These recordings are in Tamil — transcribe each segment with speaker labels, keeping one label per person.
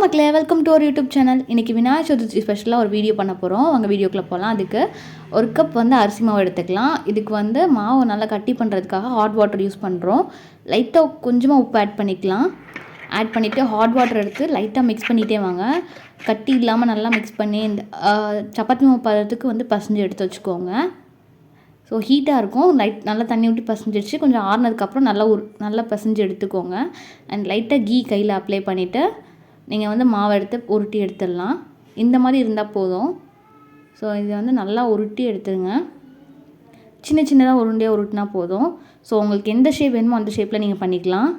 Speaker 1: மக்களே, welcome to our YouTube channel. இன்றைக்கி விநாயகர் சதுர்த்தி ஸ்பெஷலாக ஒரு வீடியோ பண்ண போகிறோம். அங்கே வீடியோக்குள்ளே போகலாம். அதுக்கு ஒரு கப் வந்து அரிசி மாவு எடுத்துக்கலாம். இதுக்கு வந்து மாவு நல்லா கட்டி பண்ணுறதுக்காக ஹாட் வாட்டர் யூஸ் பண்ணுறோம். லைட்டாக கொஞ்சமாக உப்பு ஆட் பண்ணிக்கலாம். ஆட் பண்ணிவிட்டு ஹாட் வாட்டர் எடுத்து லைட்டாக மிக்ஸ் பண்ணிகிட்டே வாங்க. கட்டி இல்லாமல் நல்லா மிக்ஸ் பண்ணி இந்த சப்பாத்தி மாவு பதத்துக்கு வந்து பசஞ்சு எடுத்து வச்சுக்கோங்க. ஸோ ஹீட்டாக இருக்கும். நல்லா தண்ணி விட்டு பசஞ்சிடுச்சு. கொஞ்சம் ஆறுனதுக்கப்புறம் நல்லா பசஞ்சு எடுத்துக்கோங்க. அண்ட் லைட்டாக கீ கையில் அப்ளை பண்ணிவிட்டு நீங்கள் வந்து மாவை எடுத்து உருட்டி எடுத்துடலாம். இந்த மாதிரி இருந்தால் போதும். ஸோ இதை வந்து நல்லா உருட்டி எடுத்துருங்க. சின்ன சின்னதாக உருண்டையாக உருட்டினா போதும். ஸோ உங்களுக்கு எந்த ஷேப் வேணுமோ அந்த ஷேப்பில் நீங்கள் பண்ணிக்கலாம்.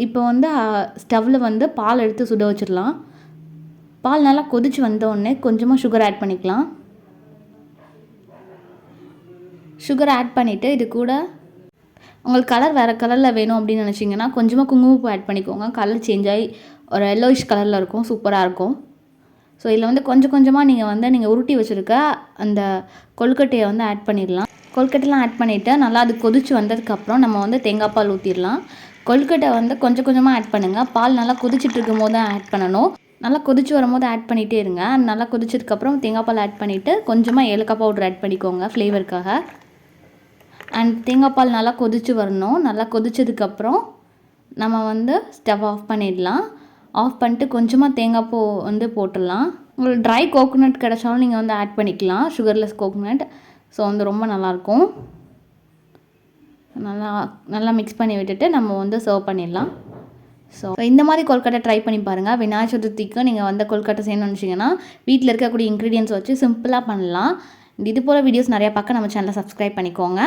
Speaker 1: இப்போ வந்து ஸ்டவ்வில் வந்து பால் எடுத்து சுட வச்சிடலாம். பால் நல்லா கொதித்து வந்தோடனே கொஞ்சமாக சுகர் ஆட் பண்ணிக்கலாம். சுகர் ஆட் பண்ணிவிட்டு இது கூட உங்களுக்கு கலர் வேறு கலரில் வேணும் அப்படின்னு நினச்சிங்கன்னா கொஞ்சமாக குங்குமப்பூ ஆட் பண்ணிக்கோங்க. கலர் சேஞ்ச் ஆகி ஒரு எல்லோயிஷ் கலரில் இருக்கும். சூப்பராக இருக்கும். ஸோ இதில் வந்து கொஞ்சம் கொஞ்சமாக நீங்கள் உருட்டி வச்சுருக்க அந்த கொழுக்கட்டையை வந்து ஆட் பண்ணிடலாம். கொழுக்கட்டைலாம் ஆட் பண்ணிவிட்டு நல்லா அது கொதித்து வந்ததுக்கப்புறம் நம்ம வந்து தேங்காய் பால் ஊற்றிடலாம். கொழுக்கட்டை வந்து கொஞ்சம் கொஞ்சமாக ஆட் பண்ணுங்கள். பால் நல்லா கொதிச்சுட்டு இருக்கும் போது தான் ஆட் பண்ணணும். நல்லா கொதிச்சு வரும்போது ஆட் பண்ணிகிட்டே இருங்க. நல்லா கொதிச்சதுக்கப்புறம் தேங்காய் பால் ஆட் பண்ணிவிட்டு கொஞ்சமாக ஏலக்காய் பவுடர் ஆட் பண்ணிக்கோங்க ஃப்ளேவருக்காக. அண்ட் தேங்காய் பால் நல்லா கொதித்து வரணும். நல்லா கொதிச்சதுக்கப்புறம் நம்ம வந்து ஸ்டவ் ஆஃப் பண்ணிடலாம். ஆஃப் பண்ணிட்டு கொஞ்சமாக தேங்காய் பூ வந்து போட்டுடலாம். உங்களுக்கு ட்ரை கோகோனட் கிடச்சாலும் நீங்கள் வந்து ஆட் பண்ணிக்கலாம். Sugarless coconut. ஸோ வந்து ரொம்ப நல்லாயிருக்கும். நல்லா மிக்ஸ் பண்ணி விட்டுட்டு நம்ம வந்து சர்வ் பண்ணிடலாம். ஸோ இந்த மாதிரி கொழுக்கட்டை ட்ரை பண்ணி பாருங்கள். விநாயகர் சதுர்த்திக்கு நீங்கள் வந்து கொழுக்கட்டை செய்யணும்னு நினச்சிங்கன்னா வீட்டில் இருக்கக்கூடிய இன்க்ரீடியன்ஸ் வச்சு சிம்பிளாக பண்ணலாம். இது போல் வீடியோஸ் நிறையா பார்க்க நம்ம சேனலை சப்ஸ்கிரைப் பண்ணிக்கோங்க.